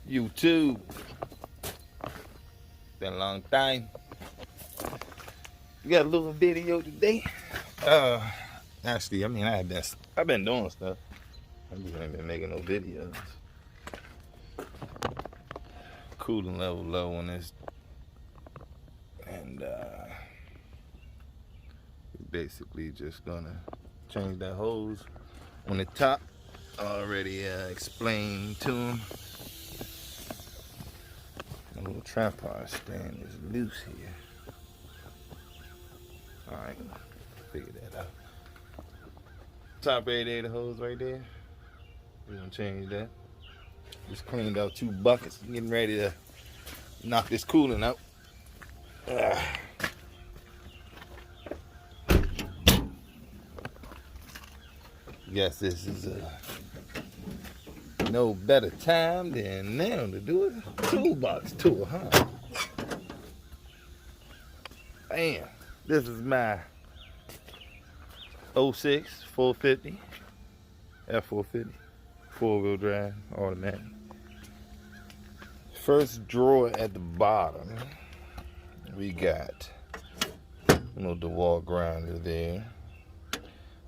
YouTube. Been a long time. We got a little video today. Actually, I mean, I've been doing stuff. I just ain't been making no videos. Cooling level low on this, and basically just gonna change that hose on the top. Already explained to him. The little tripod stand is loose here. Alright, figure that out. Top radiator hose right there. We're gonna change that. Just cleaned out 2 buckets. Getting ready to knock this coolant out. Guess this is no better time than now to do a toolbox tour, huh? Bam. This is my 06 450 F450 4-wheel drive automatic. First drawer at the bottom, we got a little DeWalt grinder there.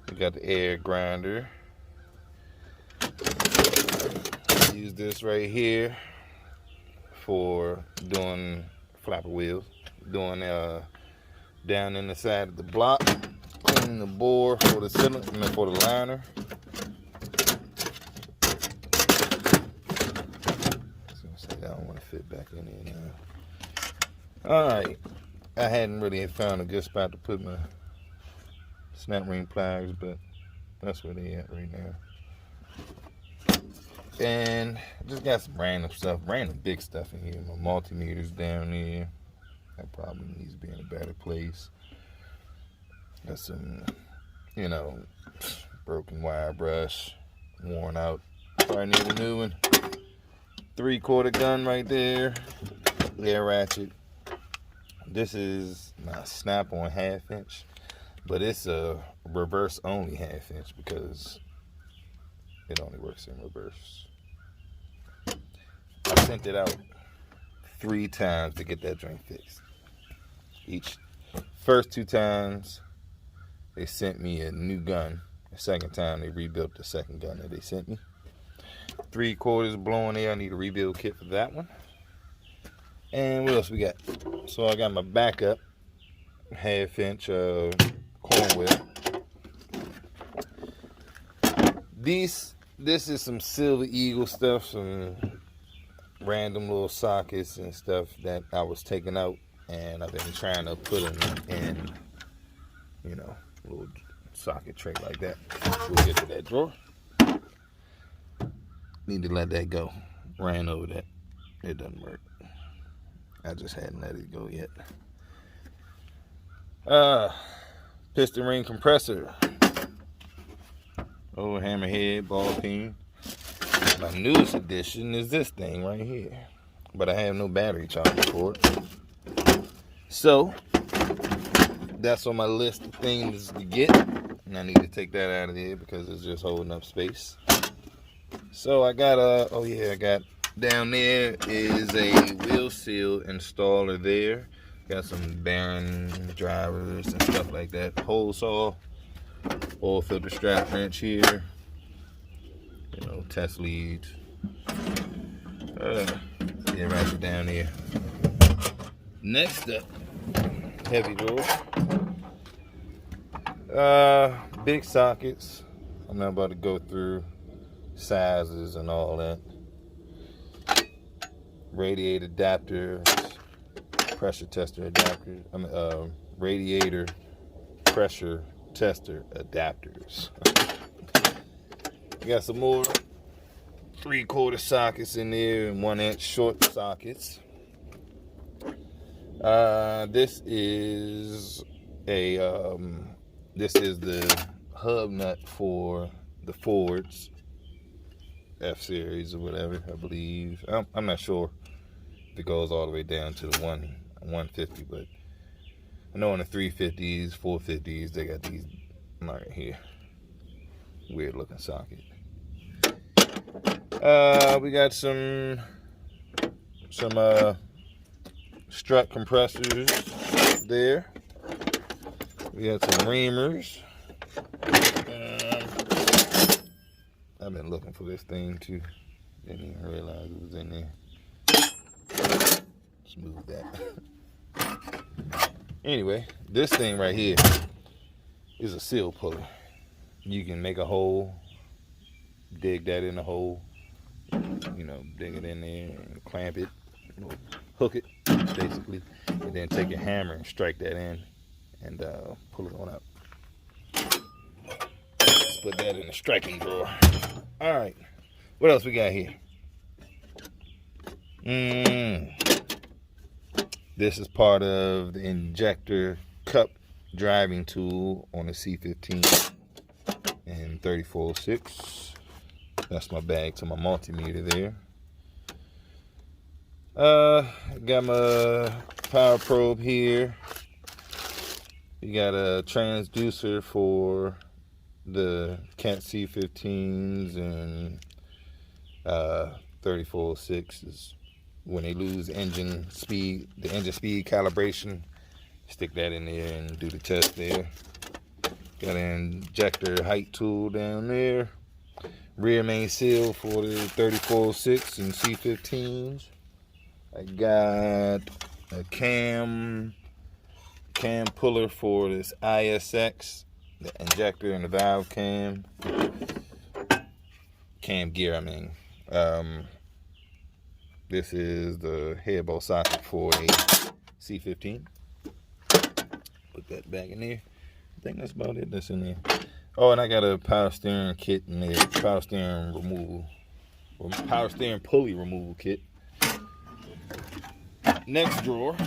We got the air grinder. Use this right here for doing flapper wheels, doing down in the side of the block, cleaning the bore for the cylinder, for the liner. I don't want to fit back in there now. Alright, I hadn't really found a good spot to put my snap ring pliers, but that's where they at right now. And just got some random stuff, random big stuff in here. My multimeter's down there. That probably needs to be in a better place. Got some, broken wire brush, worn out. Probably need a new one. 3/4 gun right there. Air ratchet. This is my snap-on 1/2 inch, but it's a reverse only 1/2 inch because it only works in reverse. I sent it out 3 times to get that joint fixed. First 2 times, they sent me a new gun. The second time, they rebuilt the second gun that they sent me. 3/4 blowing there. I need a rebuild kit for that one. And what else we got? So I got my backup 1/2 inch corn wheel. This is some Silver Eagle stuff, some random little sockets and stuff that I was taking out, and I've been trying to put them in, a little socket tray like that. We'll get to that drawer. Need to let that go. Ran over that. It doesn't work. I just hadn't let it go yet. Piston ring compressor. Old hammerhead, ball peen. My newest addition is this thing right here. But I have no battery charger for it. So, that's on my list of things to get. And I need to take that out of there because it's just holding up space. So I got down there is a wheel seal installer there. Got some bearing drivers and stuff like that. Hole saw, oil filter strap wrench here. Test leads. Ratchet down here. Next up, heavy drawer. Big sockets. I'm not about to go through sizes and all that. Radiator adapters, pressure tester adapters. Radiator pressure tester adapters. Got some more 3/4 sockets in there and 1 inch short sockets. This is the hub nut for the Fords F series or whatever, I believe. I'm not sure if it goes all the way down to the 150, but I know in the 350s, 450s, they got these right here. Weird looking socket. We got some some strut compressors there. We got some reamers. I've been looking for this thing too. Didn't even realize it was in there. Smooth that. Anyway, this thing right here is a seal puller. You can make a hole, dig that in the hole, you know, dig it in there and clamp it, hook it basically, and then take your hammer and strike that in and pull it on up. Let's put that in the striking drawer. All right, what else we got here? This is part of the injector cup driving tool on the C15 and 3406. That's my bag to my multimeter there. Got my power probe here. You got a transducer for the Cat C15s and 3406s. When they lose engine speed, the engine speed calibration, stick that in there and do the test there. Got an injector height tool down there. Rear main seal for the 3406 and C15s. I got a cam puller for this ISX, the injector and the valve cam gear, I mean. This is the head bolt socket for a C15. Put that back in there. I think that's about it that's in there. Oh, and I got a power steering kit in there. Power steering pulley removal kit. Next drawer,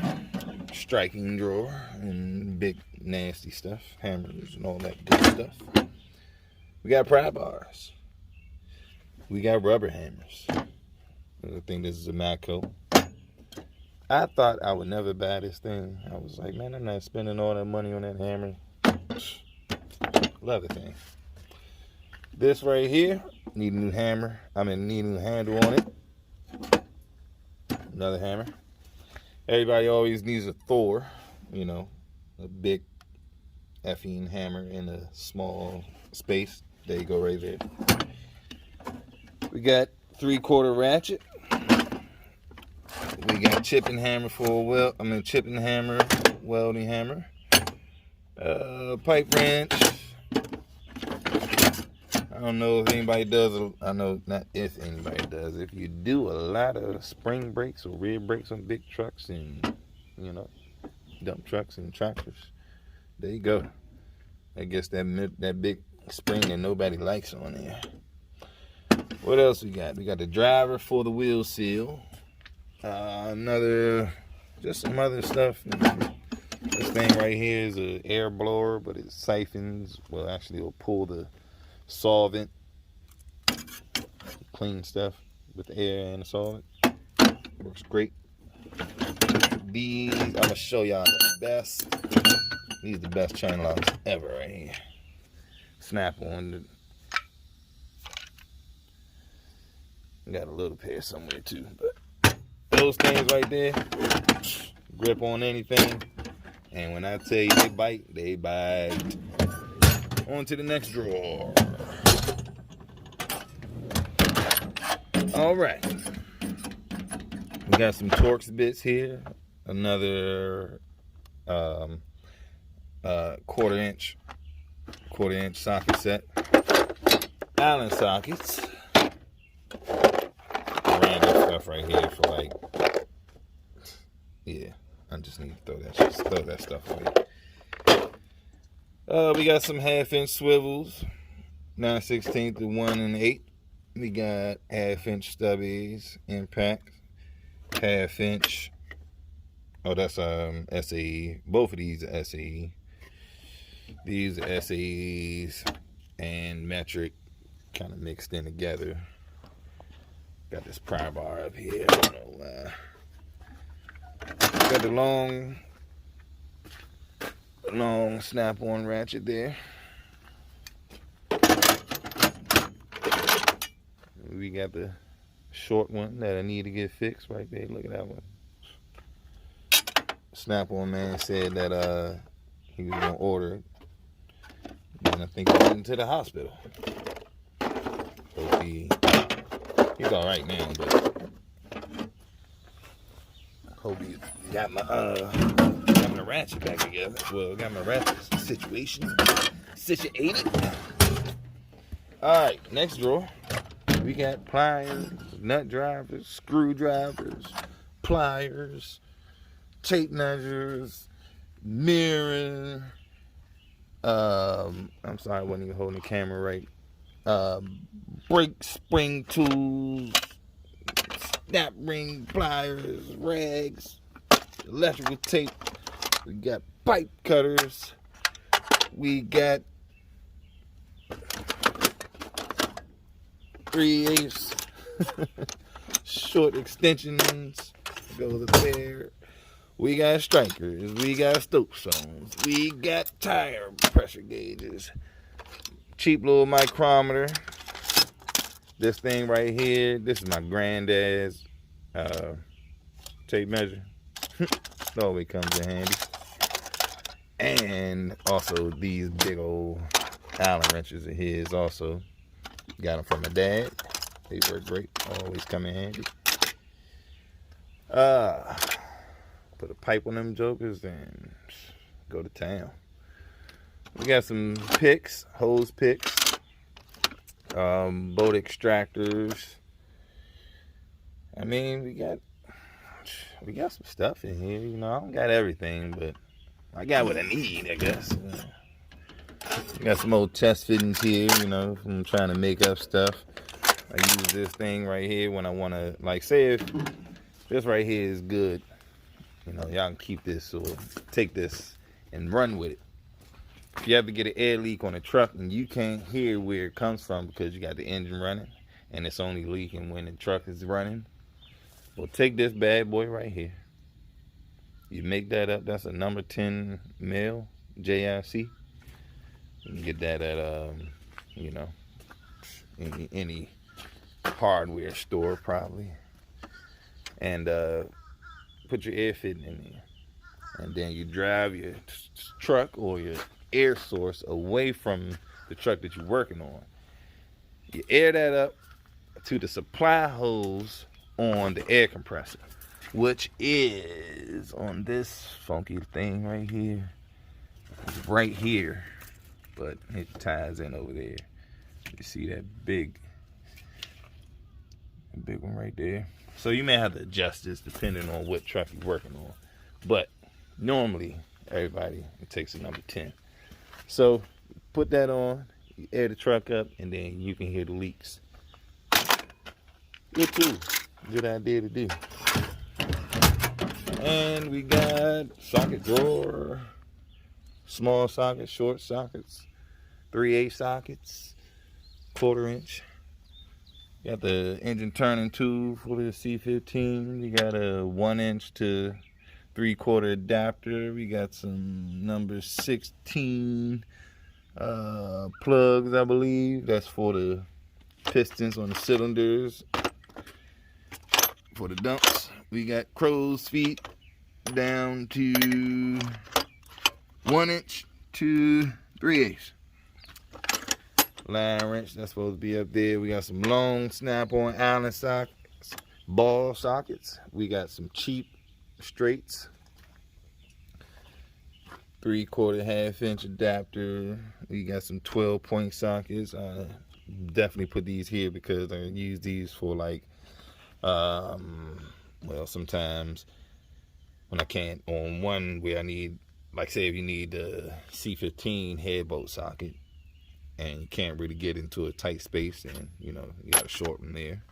striking drawer and big nasty stuff, hammers and all that good stuff. We got pry bars. We got rubber hammers. I think this is a Matco. I thought I would never buy this thing. I was like, man, I'm not spending all that money on that hammer. Love the thing. This right here, need a new hammer. Need a new handle on it. Another hammer. Everybody always needs a Thor, you know, a big effing hammer in a small space. There you go, right there. We got 3/4 ratchet. We got chipping hammer for chipping hammer, welding hammer. Pipe wrench. I don't know if anybody does. I know not if anybody does. If you do a lot of spring brakes or rear brakes on big trucks and, you know, dump trucks and tractors, there you go. I guess that big spring that nobody likes on there. What else we got? We got the driver for the wheel seal. Just some other stuff. This thing right here is an air blower, but it siphons. Well, actually, it'll pull the solvent, clean stuff with the air and the solvent. Works great. These, I'm gonna show y'all the best. These are the best chain locks ever right here. Snap on. Got a little pair somewhere too, but those things right there, grip on anything. And when I tell you they bite, they bite. On to the next drawer. All right. We got some Torx bits here. Another quarter inch socket set. Allen sockets. Random stuff right here for like, yeah. I just need to throw that stuff away. We got some 1/2 inch swivels, 9/16 to 1 1/8. We got 1/2 inch stubbies, impact, 1/2 inch. Oh, that's SAE. Both of these are SAE. These are SAEs and metric, kind of mixed in together. Got this pry bar up here. I don't know why. Got the long snap-on ratchet there. We got the short one that I need to get fixed right there. Look at that one. Snap-on man said that he was gonna order it, and I think he went into the hospital. Hope he's all right now, but hope he got my ratchet back together. Well, got my ratchet situated. All right, next drawer. We got pliers, nut drivers, screwdrivers, pliers, tape measures, mirror. I'm sorry, I wasn't even holding the camera right. Brake spring tools, snap ring pliers, rags, electrical tape. We got pipe cutters. We got 3/8 short extensions. Goes up there. We got strikers. We got stoke stones. We got tire pressure gauges. Cheap little micrometer. This thing right here. This is my granddad's tape measure. It always comes in handy. And also these big old Allen wrenches of his also. Got them from my dad. They work great. Always come in handy. Put a pipe on them jokers and go to town. We got some picks, hose picks, boat extractors. I mean, we got some stuff in here. You know, I don't got everything, but I got what I need, I guess. We got some old test fittings here, you know, from trying to make up stuff. I use this thing right here when I want to, like, say if this right here is good, you know, y'all can keep this or take this and run with it. If you ever get an air leak on a truck and you can't hear where it comes from because you got the engine running and it's only leaking when the truck is running, well, take this bad boy right here. You make that up. That's a number 10 mil JIC. You can get that at, you know, any hardware store probably. And put your air fitting in there. And then you drive your truck or your air source away from the truck that you're working on. You air that up to the supply hose on the air compressor, which is on this funky thing right here. It's right here, but it ties in over there. You see that big one right there? So you may have to adjust this depending on what truck you're working on. But normally, everybody, it takes a number 10. So put that on, you air the truck up, and then you can hear the leaks. Good too. Good idea to do. And we got socket drawer, small sockets, short sockets, 3/8 sockets, 1/4 inch. Got the engine turning tool for the C15. We got a 1 inch to 3/4 adapter. We got some number 16 plugs, I believe. That's for the pistons on the cylinders. For the dumps, we got crow's feet down to 1 inch to 3/8. Line wrench, that's supposed to be up there. We got some long snap-on Allen sockets, ball sockets. We got some cheap straights. 3/4 1/2 inch adapter. We got some 12-point sockets. Definitely put these here because I use these for like, well, sometimes when I can't, on one where I need, like say if you need the C15 head bolt socket and you can't really get into a tight space, and you know, you got a short one there.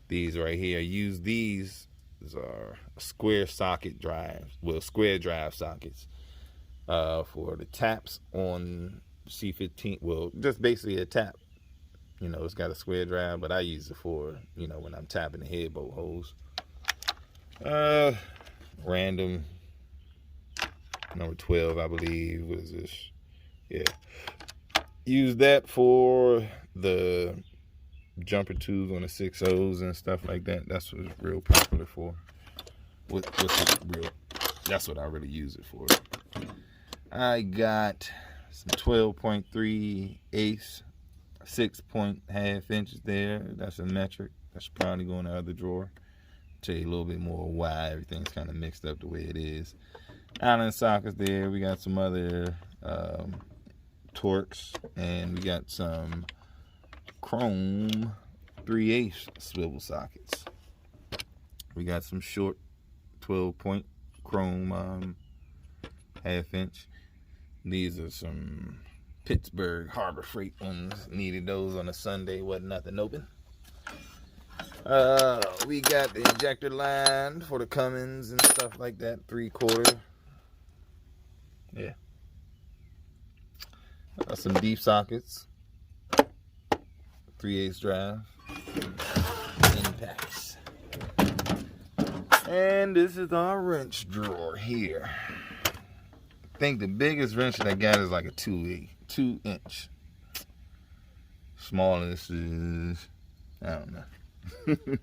These right here, I use these are square socket drives, well, square drive sockets for the taps on C15. Well, just basically a tap. You know, it's got a square drive, but I use it for, you know, when I'm tapping the head bolt hose. Random number 12, I believe. What is this? Yeah. Use that for the jumper tubes on the 6.0s and stuff like that. That's what it's real popular for. That's what I really use it for. I got some 12.3 eighths, 6.5 inches there. That's a metric. That's probably going in the other drawer. Tell you a little bit more why everything's kind of mixed up the way it is. Allen sockets there. We got some other Torx, and we got some chrome 3/8 swivel sockets. We got some short 12-point chrome half inch. These are some Pittsburgh Harbor Freight ones. Needed those on a Sunday, wasn't nothing open. We got the injector line for the Cummins and stuff like that, 3/4. Yeah. Some deep sockets, 3/8 drive, impacts. And this is our wrench drawer here. I think the biggest wrench that I got is like a 2-inch. Smallest is, I don't know.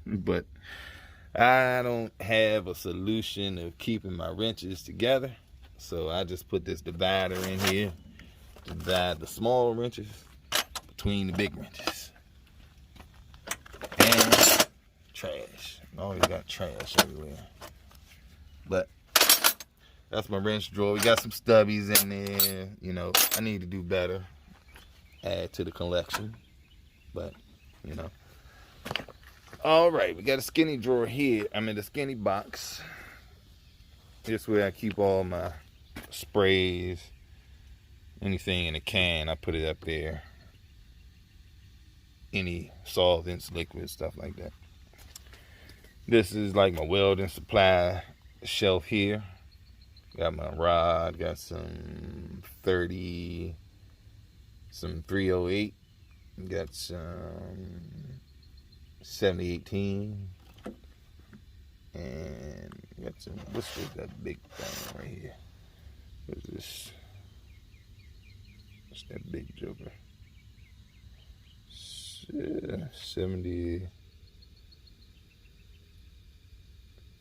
But I don't have a solution of keeping my wrenches together, so I just put this divider in here to divide the small wrenches between the big wrenches. And trash. Always got trash everywhere. But that's my wrench drawer. We got some stubbies in there. You know, I need to do better, add to the collection, but you know. All right, we got a skinny drawer here. I'm in the skinny box. This way I keep all my sprays, anything in a can, I put it up there. Any solvents, liquids, stuff like that. This is like my welding supply shelf here. Got my rod, got some 30, some 308, got some 7018, and got some, what's that big thing right here? What's this? What's that big joker? 70,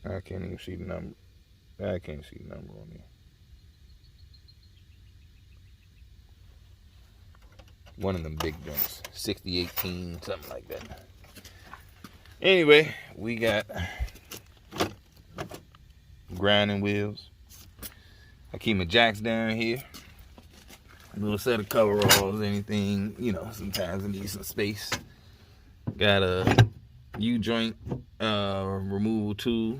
I can't even see the number. I can't see the number on there. One of them big joints, 6018, something like that. Anyway, we got grinding wheels. I keep my jacks down here. A little set of coveralls, anything, you know, sometimes I need some space. Got a U-joint removal tool.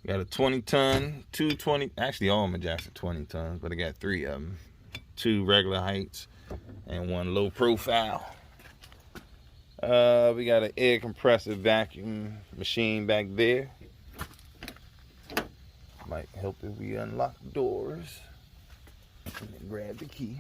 Got a 20-ton, 220, actually all my jacks are 20 tons, but I got 3 of them. 2 regular heights and 1 low profile. We got an air compressor vacuum machine back there. Might help if we unlock the doors. And then grab the key.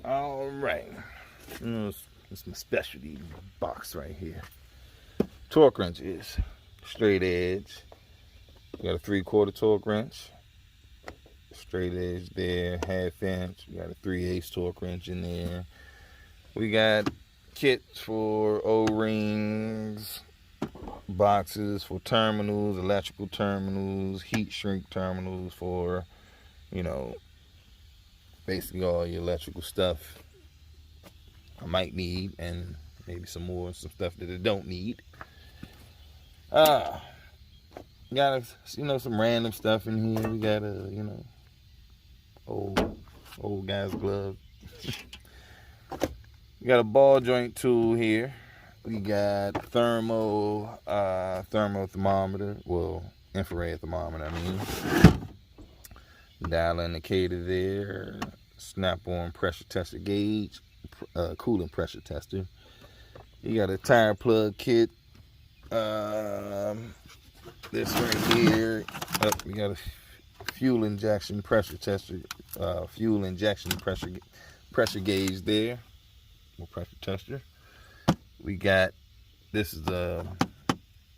All right. It's my specialty box right here. Torque wrenches. Straight edge. We got a 3/4 torque wrench. Straight edge there, 1/2 inch. We got a 3/8 torque wrench in there. We got kits for O-rings, boxes for terminals, electrical terminals, heat shrink terminals for, you know, basically all your electrical stuff I might need, and maybe some stuff that I don't need. Got a, some random stuff in here. We got a, old guy's glove. We got a ball joint tool here. We got thermometer, well, infrared thermometer, I mean. Dial indicator there. Snap-on pressure tester gauge, coolant pressure tester. You got a tire plug kit. This right here. We got a fuel injection pressure tester, fuel injection pressure gauge there, or pressure tester. We got, this is a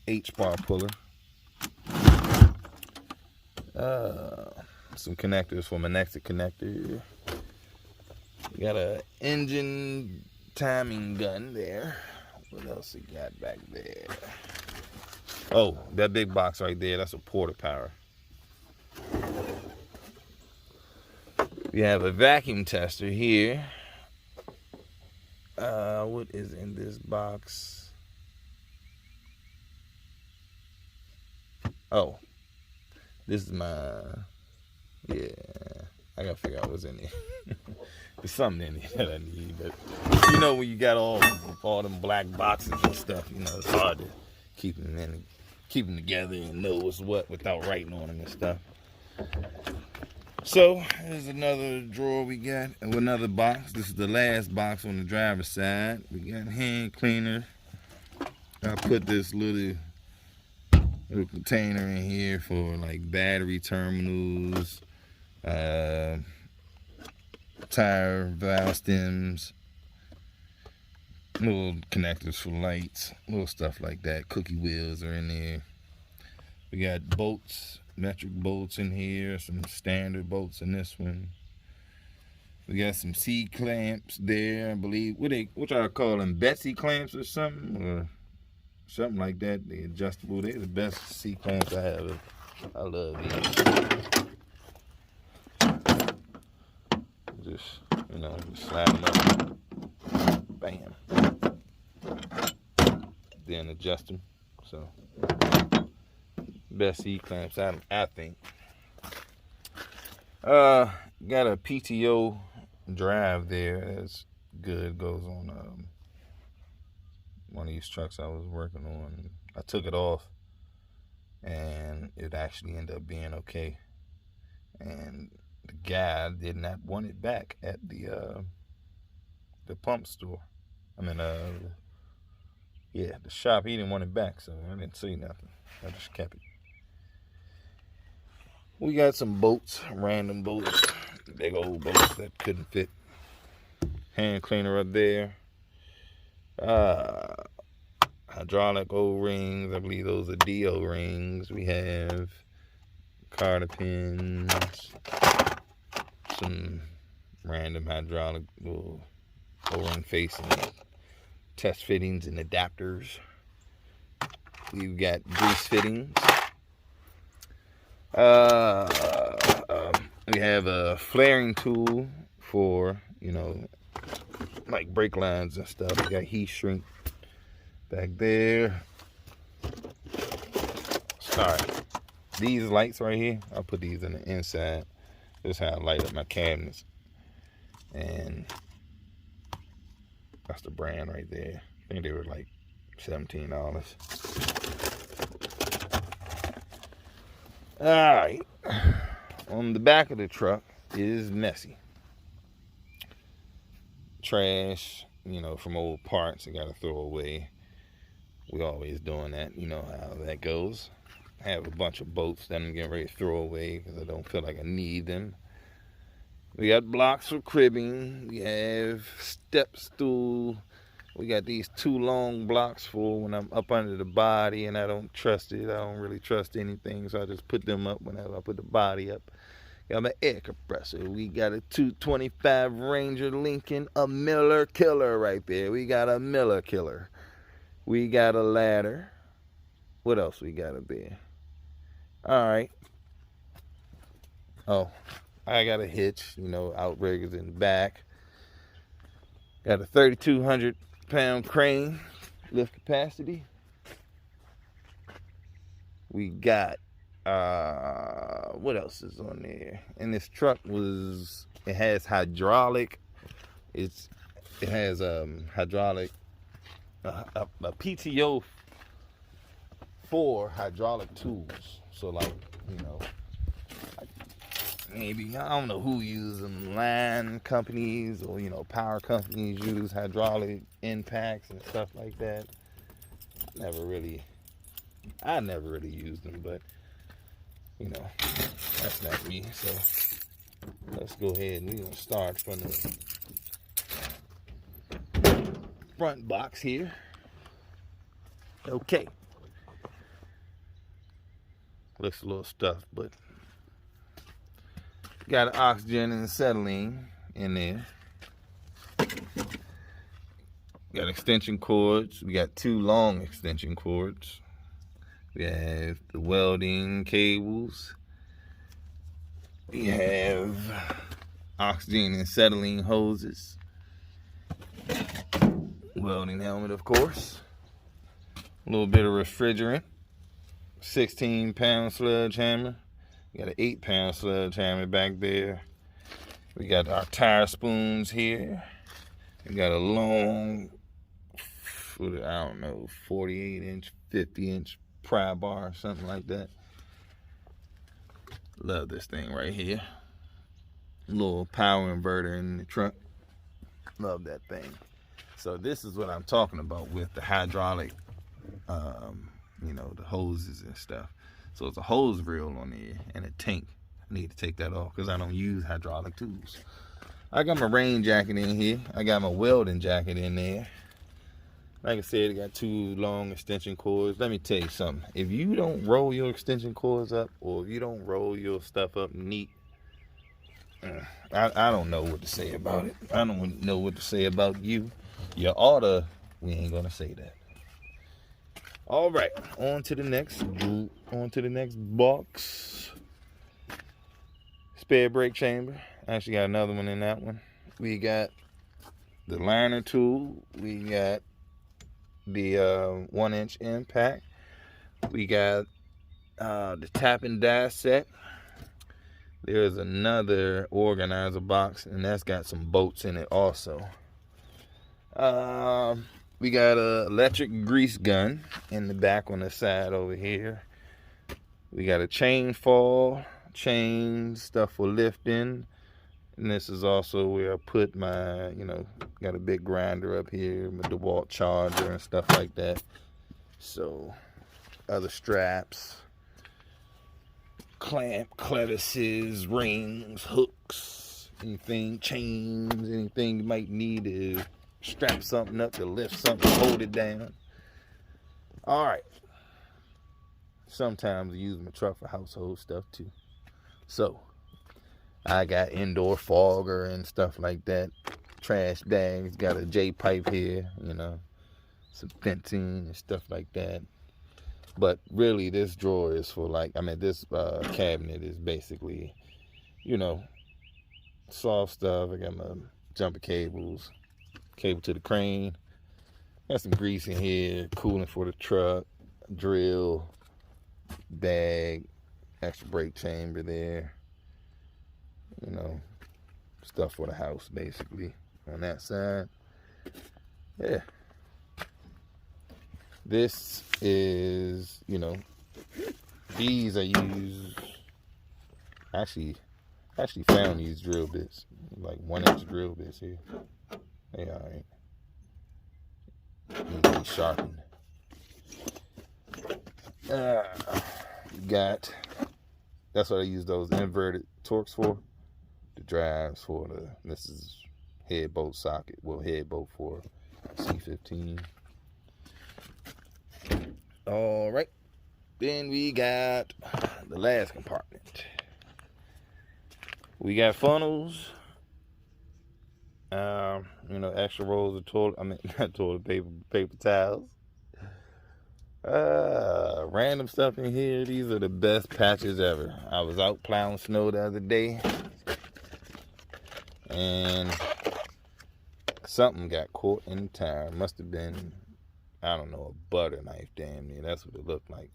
H-bar puller. Some connectors for my next connector. We got a engine timing gun there. What else we got back there? Oh, that big box right there, that's a porta power. We have a vacuum tester here. What is in this box? Oh, this is my, yeah, I gotta figure out what's in there. There's something in here that I need, but you know when you got all them black boxes and stuff, you know, it's hard to keep them together and know what's what without writing on them and stuff. So there's another drawer we got, and another box. This is the last box on the driver's side. We got hand cleaner. I put this little container in here for like battery terminals, tire valve stems, little connectors for lights, little stuff like that. Cookie wheels are in there. We got bolts, metric bolts in here, some standard bolts in this one. We got some C clamps there, I believe. What y'all call them, Betsy clamps or something? Or something like that. They adjustable. They're the best C clamps I have. I love these. Just, you know, just slide them up. Bam. Then adjust them. So, best C clamps I think. Got a PTO drive there. That's good. Goes on one of these trucks I was working on. I took it off, and it actually ended up being okay. And the guy did not want it back at the pump store. I mean, yeah, the shop. He didn't want it back, so I didn't say nothing. I just kept it. We got some bolts, random bolts, big old bolts that couldn't fit. Hand cleaner up there. Hydraulic O-rings. I believe those are DO rings. We have Carter pins, some random hydraulic O-ring facing, test fittings and adapters. We've got grease fittings. We have a flaring tool for, you know, like brake lines and stuff. We got heat shrink back there. Alright, these lights right here, I'll put these in the inside. This is how I light up my cabinets. And that's the brand right there. I think they were like $17. Alright, on the back of the truck is messy. Trash, you know, from old parts I gotta throw away. We always doing that, you know how that goes. I have a bunch of bolts that I'm getting ready to throw away because I don't feel like I need them. We got blocks for cribbing. We have step stool. We got these 2 long blocks for when I'm up under the body and I don't trust it. I don't really trust anything, so I just put them up whenever I put the body up. Got my air compressor. We got a 225 Ranger Lincoln, a Miller Killer right there. We got a Miller Killer. We got a ladder. What else we got up there? Alright. Oh, I got a hitch, you know, outriggers in the back. Got a 3,200-pound crane, lift capacity. We got, what else is on there? And this truck it has hydraulic. It has hydraulic, a PTO for hydraulic tools. So like, you know, maybe, I don't know who uses them, line companies or, you know, power companies use hydraulic impacts and stuff like that. I never really used them, but you know, that's not me. So let's go ahead and we're gonna start from the front box here. Okay. Looks a little stuffed, but got an oxygen and acetylene in there. Got extension cords. We got 2 long extension cords. We have the welding cables. We have oxygen and acetylene hoses. Welding helmet, of course. A little bit of refrigerant. 16-pound sledgehammer. We got an 8-pound sledgehammer back there. We got our tire spoons here. We got a long, I don't know, 48-inch, 50-inch pry bar, something like that. Love this thing right here. Little power inverter in the trunk. Love that thing. So this is what I'm talking about with the hydraulic, you know, the hoses and stuff. So it's a hose reel on there and a tank. I need to take that off because I don't use hydraulic tools. I got my rain jacket in here. I got my welding jacket in there. Like I said, I got 2 long extension cords. Let me tell you something. If you don't roll your extension cords up, or if you don't roll your stuff up neat, I don't know what to say about it. I don't know what to say about you. You oughta, we ain't gonna say that. All right, on to the next box. Spare brake chamber. Actually got another one in that one. We got the liner tool. We got the 1-inch impact. We got the tap and die set. There's another organizer box, and that's got some bolts in it also. We got a electric grease gun in the back on the side over here. We got a chain fall, chain stuff for lifting. And this is also where I put my, you know, got a big grinder up here with the DeWalt charger and stuff like that. So, other straps, clamp, clevises, rings, hooks, anything, chains, anything you might need to strap something up, to lift something, hold it down. All right. Sometimes I use my truck for household stuff too. So, I got indoor fogger and stuff like that. Trash bags. Got a J-pipe here, you know. Some fencing and stuff like that. But really, this drawer is for this cabinet is basically, you know, soft stuff. I got my jumper cables, cable to the crane. Got some grease in here, coolant for the truck, drill, bag, extra brake chamber there. You know, stuff for the house, basically, on that side. Yeah. This is, you know, these I use, actually found these drill bits, like 1-inch drill bits here. They alright. Need to be sharpened. That's what I use those inverted Torx for. The drives for this is head bolt socket. Well, head bolt for C15. All right. Then we got the last compartment. We got funnels. You know, extra rolls of not toilet paper, paper towels. Random stuff in here. These are the best patches ever. I was out plowing snow the other day, and something got caught in the tire. Must have been, I don't know, a butter knife, damn near. That's what it looked like.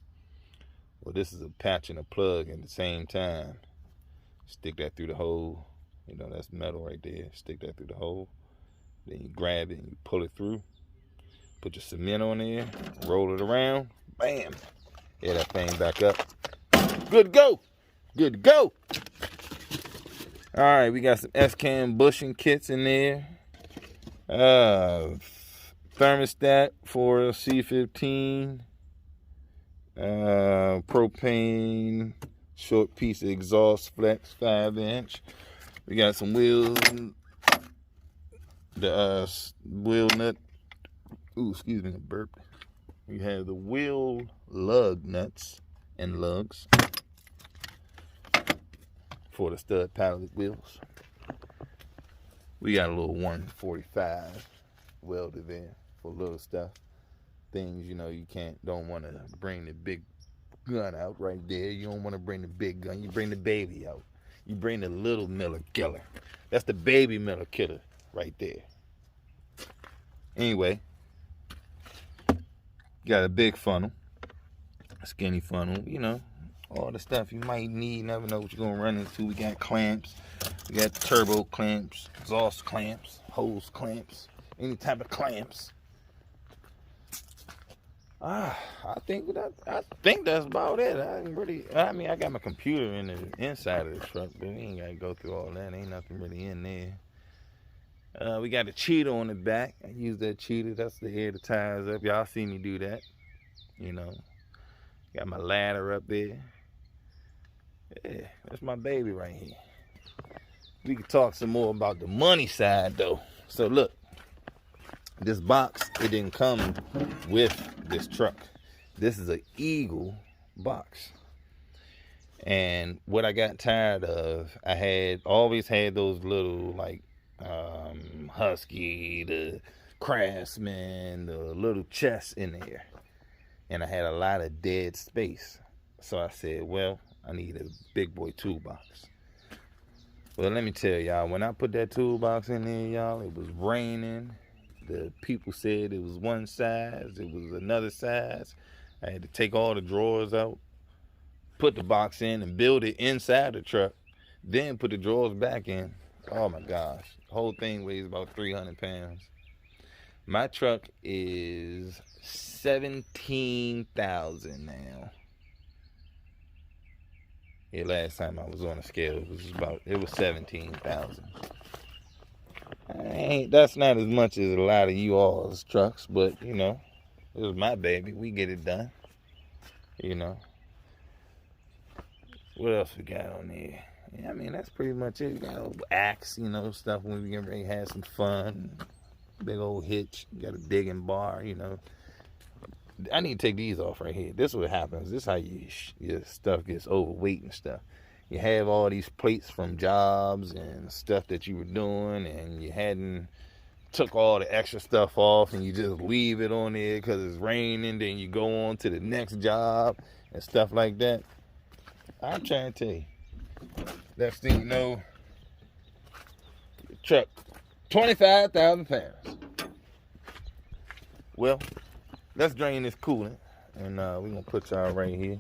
Well, this is a patch and a plug at the same time. Stick that through the hole. You know, that's metal right there. Stick that through the hole. Then you grab it and you pull it through. Put your cement on there. Roll it around. Bam. Hit that thing back up. Good to go. Good to go. All right, we got some S-cam bushing kits in there. Thermostat for C15. Propane short piece of exhaust flex, 5-inch. We got some wheels, the wheel nut. Ooh, excuse me, burp. We have the wheel lug nuts and lugs for the stud pallet wheels. We got a little 145 welded there for little stuff. Things, you know, you don't want to bring the big gun out right there. You don't want to bring the big gun. You bring the baby out. You bring the little Miller killer. That's the baby Miller killer right there. Anyway, got a big funnel, a skinny funnel, you know, all the stuff you might need. Never know what you're going to run into. We got clamps. We got turbo clamps, exhaust clamps, hose clamps, any type of clamps. I think that's about it. I mean, I got my computer in the inside of the truck, but we ain't got to go through all that. Ain't nothing really in there. We got a cheater on the back. I use that cheater. That's to air the tires up. Y'all see me do that. You know, got my ladder up there. Yeah, that's my baby right here. We can talk some more about the money side though. So look, this box, it didn't come with this truck. This is an Eagle box. And what I got tired of, I always had those little like Husky, the Craftsman, the little chest in there. And I had a lot of dead space. So I said, well, I need a big boy toolbox. Well, let me tell y'all, when I put that toolbox in there, y'all, it was raining. The people said it was one size, it was another size. I had to take all the drawers out, put the box in, and build it inside the truck, then put the drawers back in. Oh my gosh, the whole thing weighs about 300 pounds. My truck is 17,000 now. Yeah, last time I was on a scale, it was 17,000. That's not as much as a lot of you all's trucks, but you know, it was my baby. We get it done. You know. What else we got on there? Yeah, I mean, that's pretty much it. We got a little axe, you know, stuff when we get ready to have some fun. Big old hitch. Got a digging bar, you know. I need to take these off right here. This is what happens. This is how your stuff gets overweight and stuff. You have all these plates from jobs and stuff that you were doing, and you hadn't took all the extra stuff off, and you just leave it on there because it's raining. Then you go on to the next job and stuff like that. I'm trying to tell you. Next thing you know, your truck, 25,000 pounds. Well, let's drain this coolant, and we're going to put y'all right here.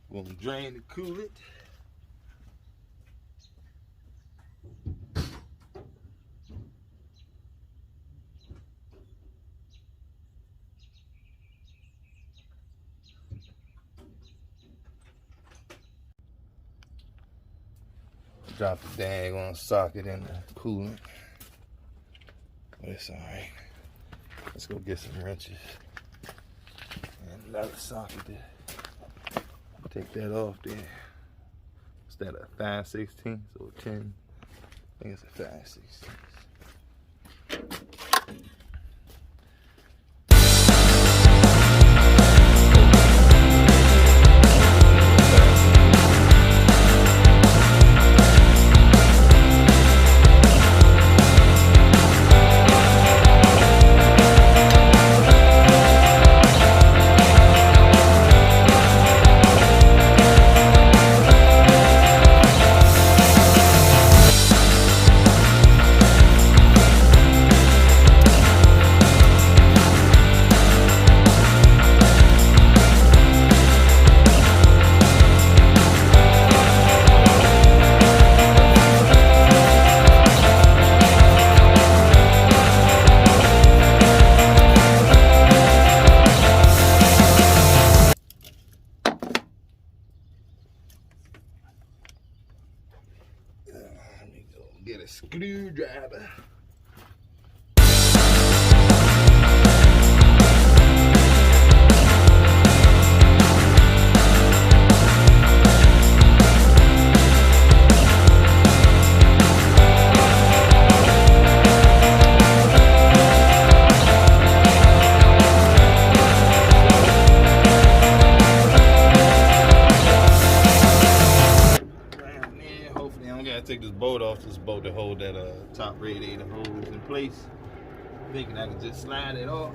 We're going to drain the coolant. Drop the daggone socket in the coolant. It's alright. Let's go get some wrenches and another socket there. Take that off there. Is that a 5/16 or 10? I think it's a 5/16. Get a screwdriver. Now I gotta take this bolt off, this bolt to hold that top radiator hose in place. Thinking I can just slide it off.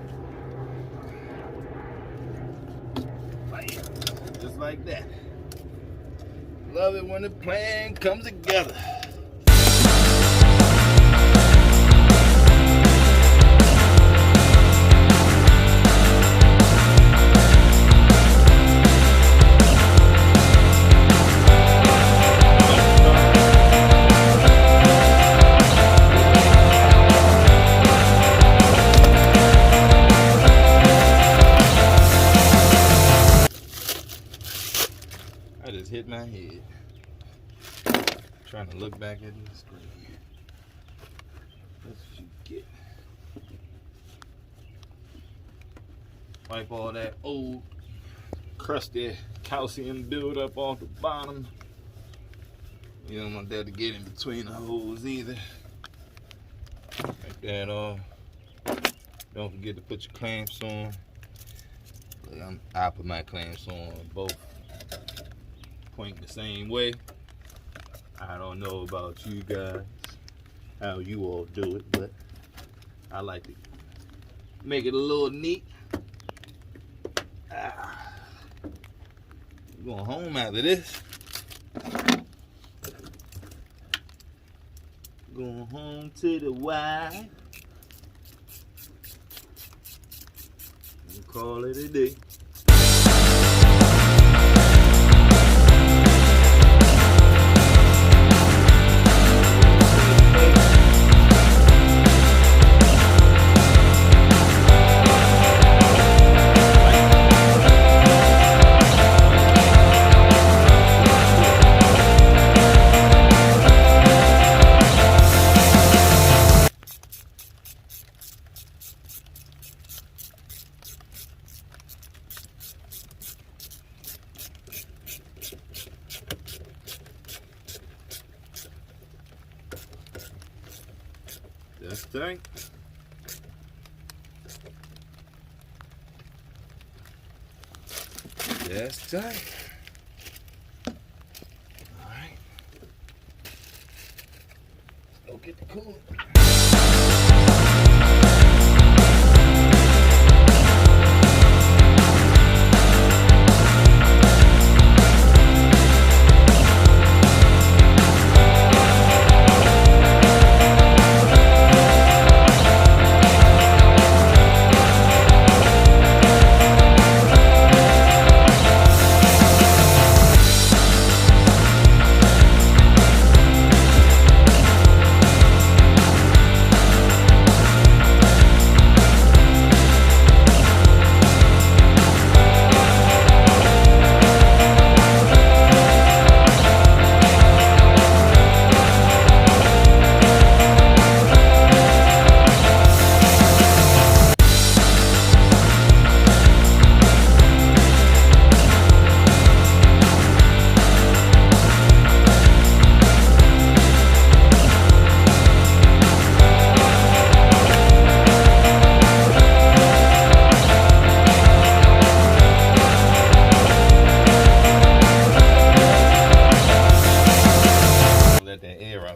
Just like that. Love it when the plan comes together. I just hit my head trying to look back at the screen. That's what you get. Wipe all that old crusty calcium buildup off the bottom. You don't want that to get in between the holes either. Like that off. Don't forget to put your clamps on. I put my clamps on both. Point the same way. I don't know about you guys, how you all do it, but I like to make it a little neat. We're going home after this. Going home to the Y. And call it a day. That's tight. That's tight. All right. Go get the cooler.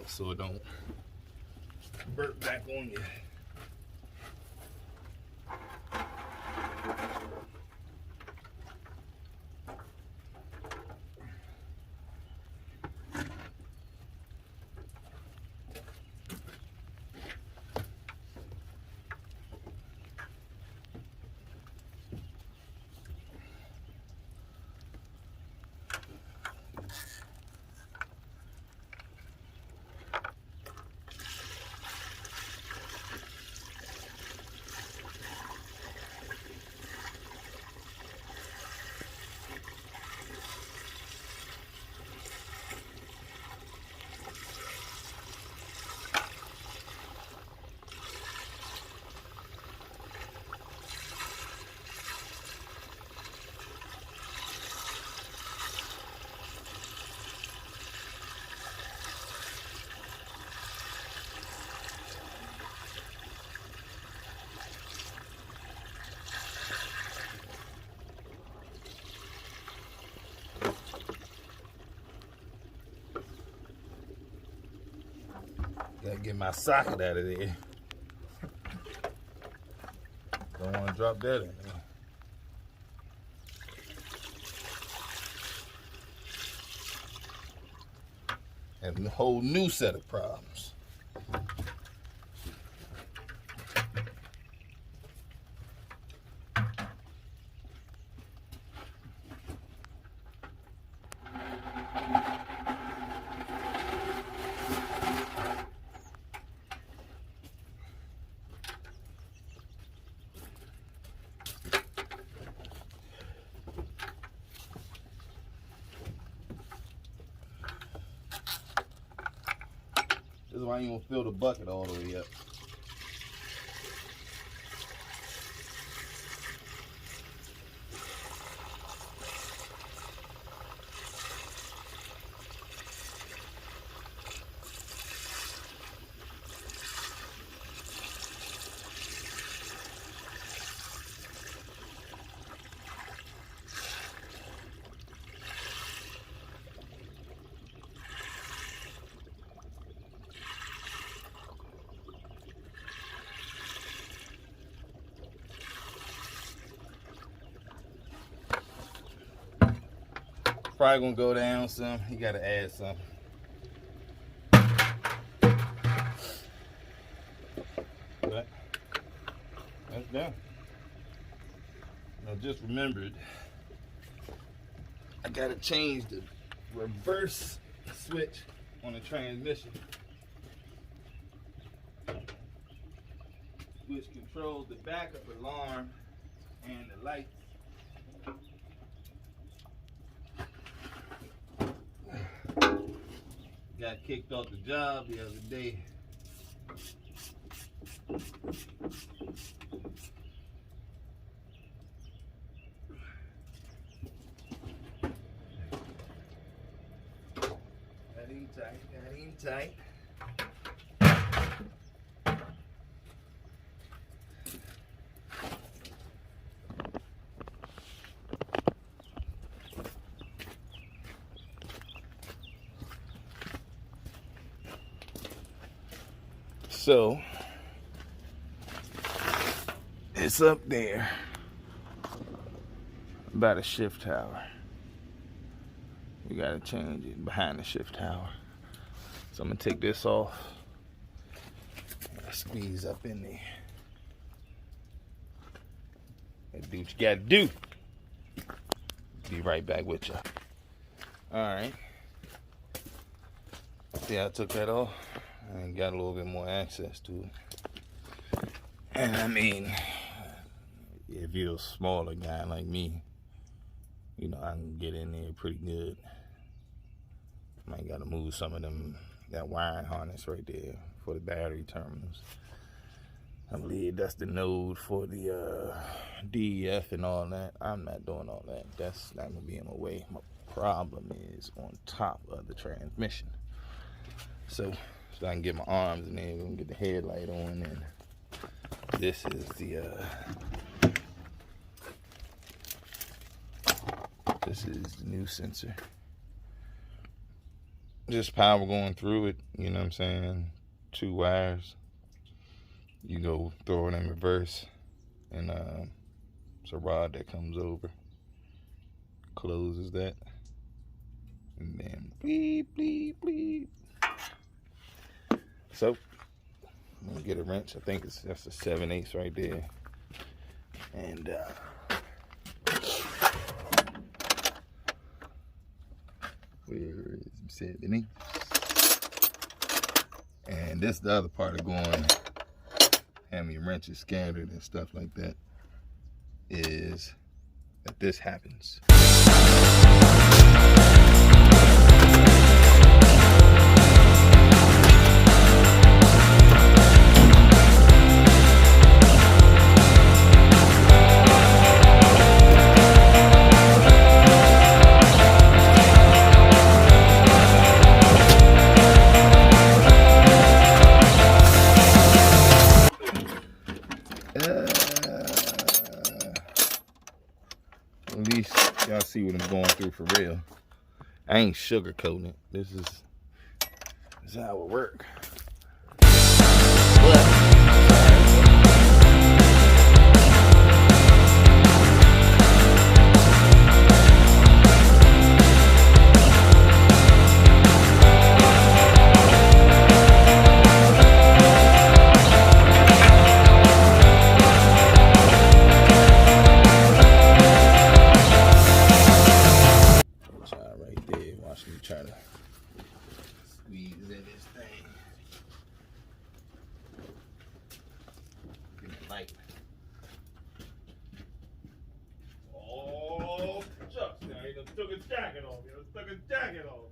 So it don't burp back on you. Gotta get my socket out of there. Don't want to drop that in there. And a whole new set of problems. This is why you won't fill the bucket all the way up. Probably gonna go down some. You gotta add some. But that's done. I just remembered I gotta change the reverse switch on the transmission, which controls the backup alarm and the lights. Got kicked off the job the other day. Got in tight. So it's up there by the shift tower. We gotta change it behind the shift tower. So I'm gonna take this off. Squeeze up in there. Do what you gotta do. Be right back with you. Alright. Yeah, I took that off. And got a little bit more access to it. And I mean, if you're a smaller guy like me, you know, I can get in there pretty good. Might gotta move some of that wiring harness right there for the battery terminals. I believe that's the node for the DEF and all that. I'm not doing all that. That's not gonna be in my way. My problem is on top of the transmission. So I can get my arms in there, we can get the headlight on, and this is the new sensor. Just power going through it, you know what I'm saying? 2 wires. You go throw it in reverse, and it's a rod that comes over, closes that, and then bleep, bleep, bleep. So, I'm gonna get a wrench. I think that's a 7/8 right there. And where is 7/8? And this is the other part of going, having wrenches scattered and stuff like that, is that this happens. At least y'all see what I'm going through for real. I ain't sugarcoating it. This is how it work. light. Oh, shucks, now he done took his jacket off. He done took his jacket off.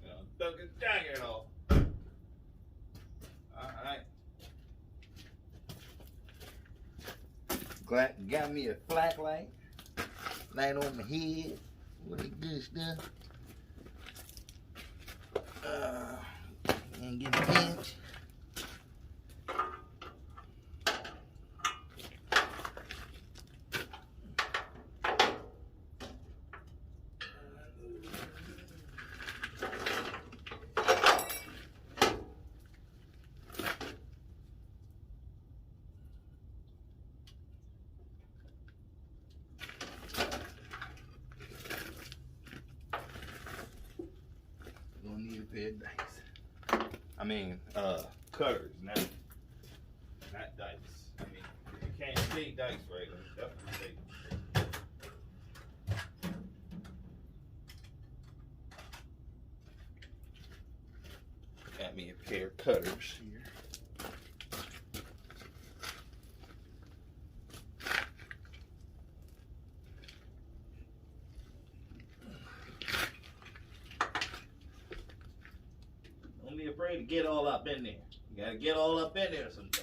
He done took his jacket off. Alright. Got me a flat light. Light on my head. What a good stuff. And get a pinch. Gonna need a pair of dice. I mean, cutters, not dice. I mean, if you can't see dice right, then definitely take. Got me a pair of cutters here. Don't be afraid to get all up in there. You gotta get all up in there sometimes.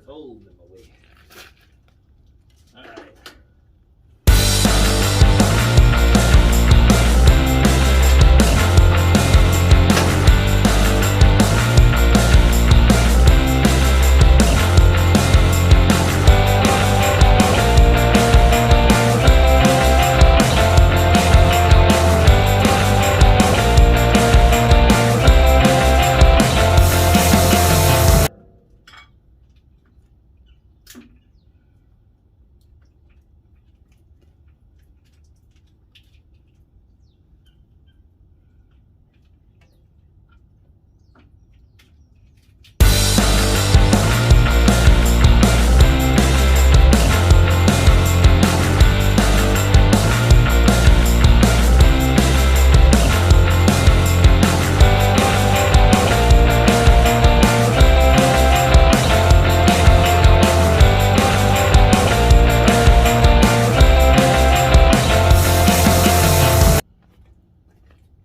Holes in my way. All right.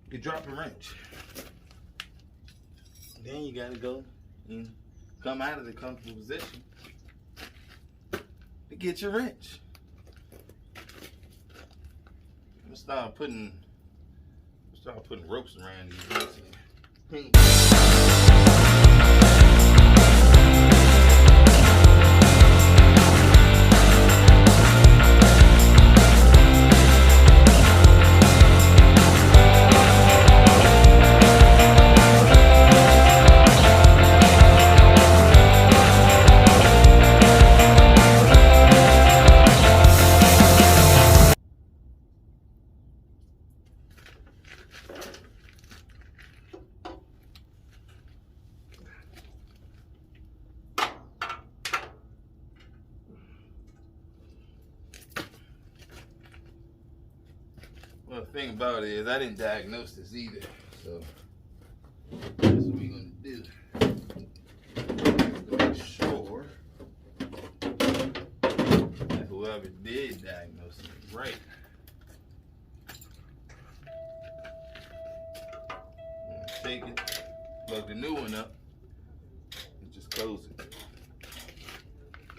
You drop a wrench. Then you gotta go and come out of the comfortable position to get your wrench. I'm gonna start putting ropes around these wrenches. Well, the thing about it is I didn't diagnose this either, so that's what we're gonna do. Make sure that whoever did diagnose it is right. I'm gonna take it. plug the new one up and just close it.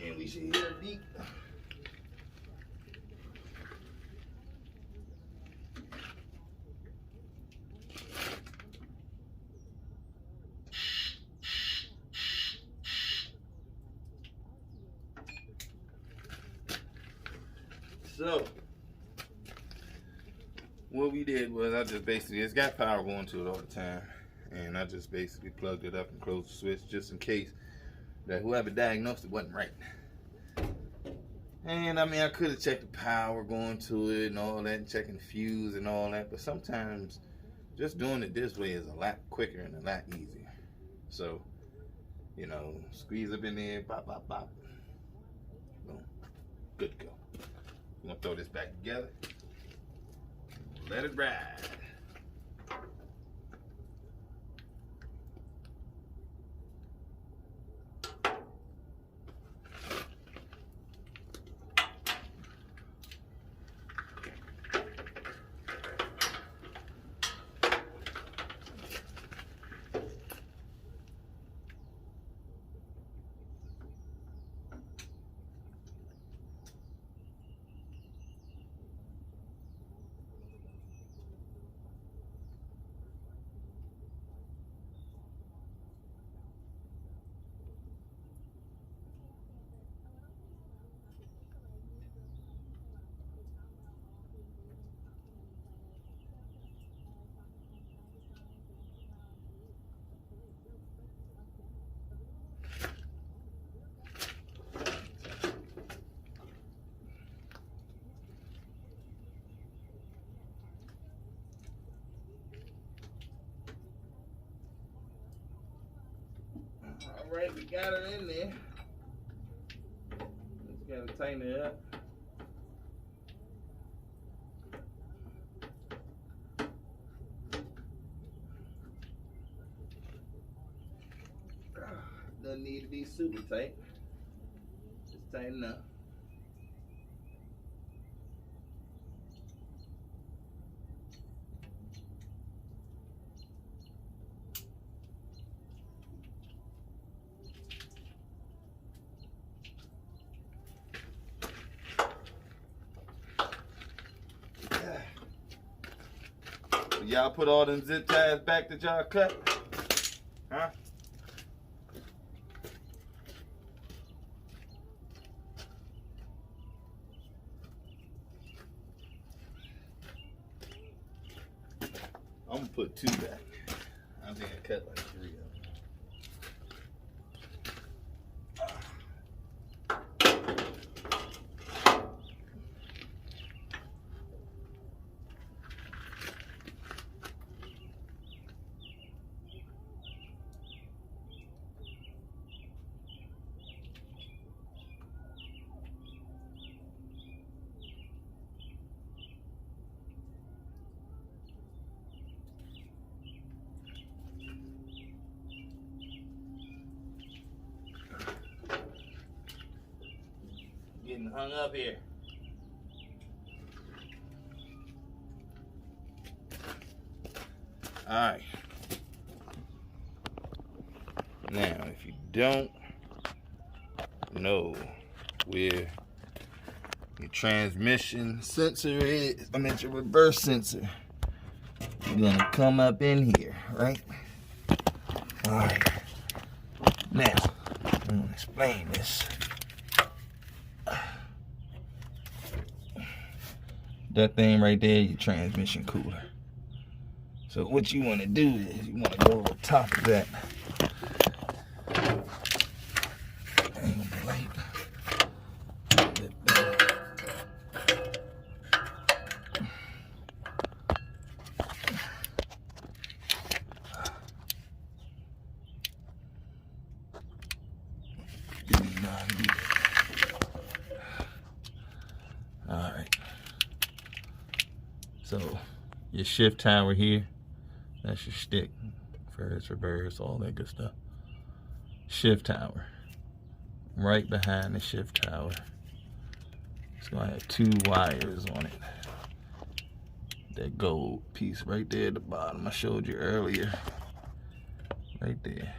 And we should hear a beep. So, what we did was I just basically, it's got power going to it all the time. And I just basically plugged it up and closed the switch just in case that whoever diagnosed it wasn't right. And I mean, I could have checked the power going to it and all that, and checking the fuse and all that. But sometimes just doing it this way is a lot quicker and a lot easier. So, you know, squeeze up in there, pop, pop, pop. Boom. Good to go. I'm gonna throw this back together. Let it ride. Alright, we got it in there. Just gotta tighten it up. Doesn't need to be super tight. Just tighten up. Y'all put all them zip ties back that y'all cut? Huh? I'm gonna put 2 back. I think I cut like 3 of them. Getting hung up here. Alright. Now, if you don't know where your transmission sensor is, I meant your reverse sensor, you're gonna come up in here, right? Alright. Now, I'm gonna explain this. That thing right there, your transmission cooler. So what you want to do is you want to go over top of that. Hang the light. All right. So your shift tower here, that's your stick, first, reverse, all that good stuff. Shift tower, right behind the shift tower. It's gonna have 2 wires on it. That gold piece right there at the bottom I showed you earlier. right there.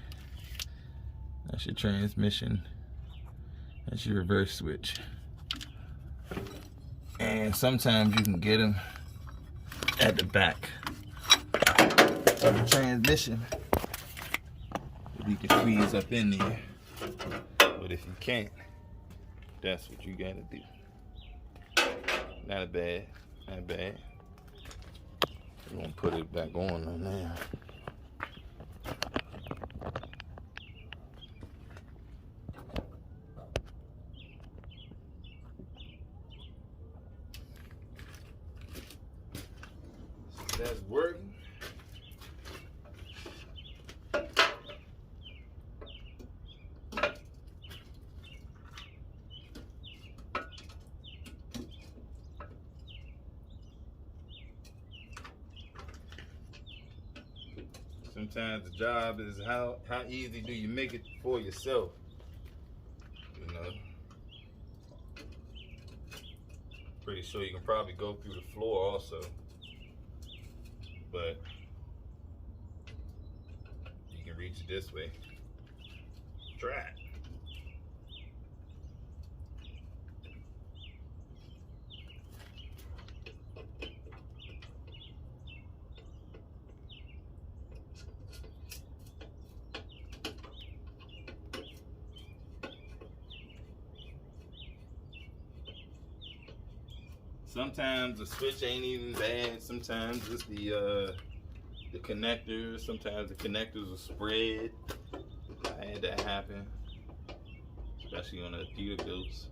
That's your transmission. That's your reverse switch. And sometimes you can get them at the back of the transmission. You can squeeze up in there. But if you can't, that's what you gotta do. Not bad, not bad. We're gonna put it back on now. So that's working. Sometimes the job is how easy do you make it for yourself, you know. Pretty sure you can probably go through the floor also, but you can reach it this way. Try it. Sometimes the switch ain't even bad. Sometimes it's the connectors. Sometimes the connectors are spread. I had that happen, especially on a theater goats.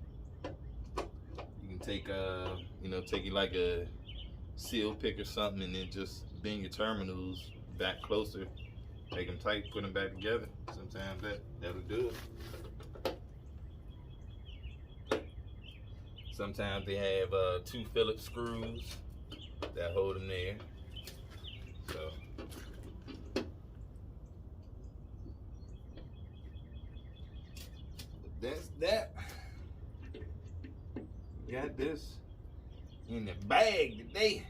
You can take take you like a seal pick or something, and then just bend your terminals back closer, make them tight, put them back together. Sometimes that'll do it. Sometimes they have 2 Phillips screws that hold them there. So that's that. Got this in the bag today.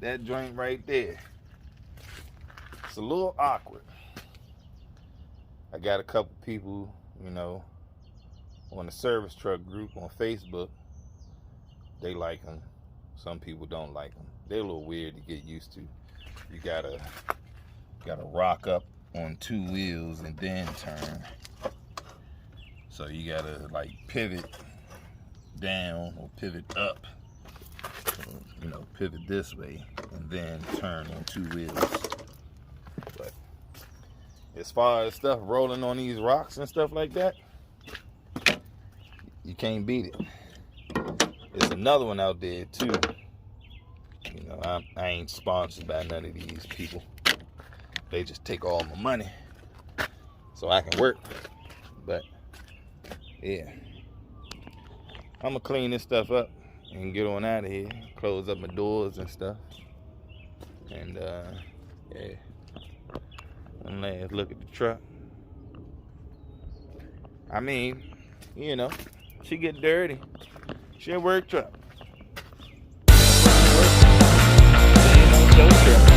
That joint right there, it's a little awkward. I got a couple people, on the service truck group on Facebook. They like them. Some people don't like them. They're a little weird to get used to. You gotta rock up on 2 wheels and then turn. So you gotta like pivot down or pivot up. Pivot this way and then turn on 2 wheels. But as far as stuff rolling on these rocks and stuff like that, you can't beat it. There's another one out there too. I ain't sponsored by none of these people. They just take all my money so I can work. But yeah, I'm gonna clean this stuff up and get on out of here, close up my doors and stuff. And yeah, one last look at the truck. I mean, she get dirty. She a work truck. She ain't no show truck.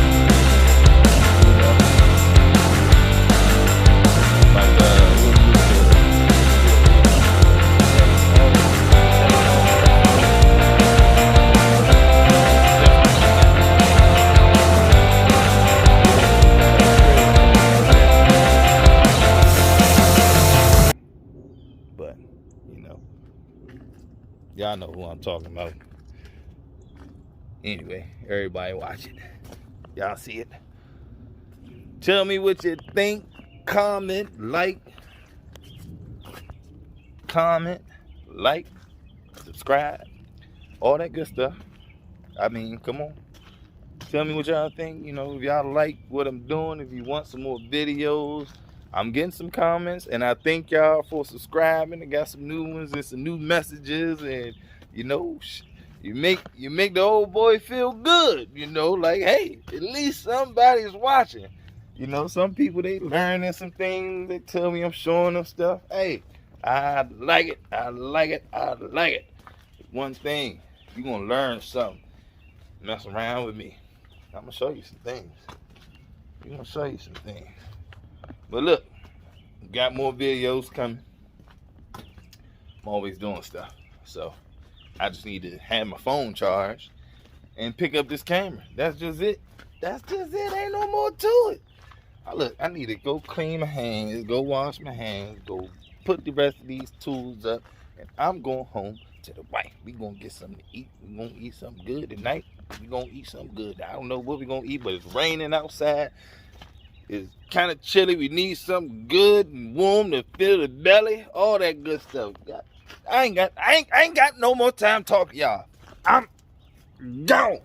Y'all know who I'm talking about. Anyway, everybody watch it. Y'all see it. Tell me what you think. Comment, like, subscribe, all that good stuff. I mean, come on. Tell me what y'all think. You know, if y'all like what I'm doing, if you want some more videos. I'm getting some comments, and I thank y'all for subscribing. I got some new ones and some new messages, and you know, you make the old boy feel good. You know, like, hey, at least somebody's watching. You know, some people, they learning some things. They tell me I'm showing them stuff. Hey, I like it. I like it. I like it. One thing, you gonna learn something. Mess around with me. I'm gonna show you some things. I'm gonna show you some things. But look, got more videos coming. I'm always doing stuff. So I just need to have my phone charged and pick up this camera. That's just it. That's just it. Ain't no more to it. Look, I need to go clean my hands, go wash my hands, go put the rest of these tools up, and I'm going home to the wife. We gonna get something to eat. We gonna eat something good tonight. We gonna eat something good. I don't know what we gonna eat, but it's raining outside. It's kind of chilly. We need something good and warm to fill the belly. All that good stuff. I ain't got no more time talking, y'all. I'm gone.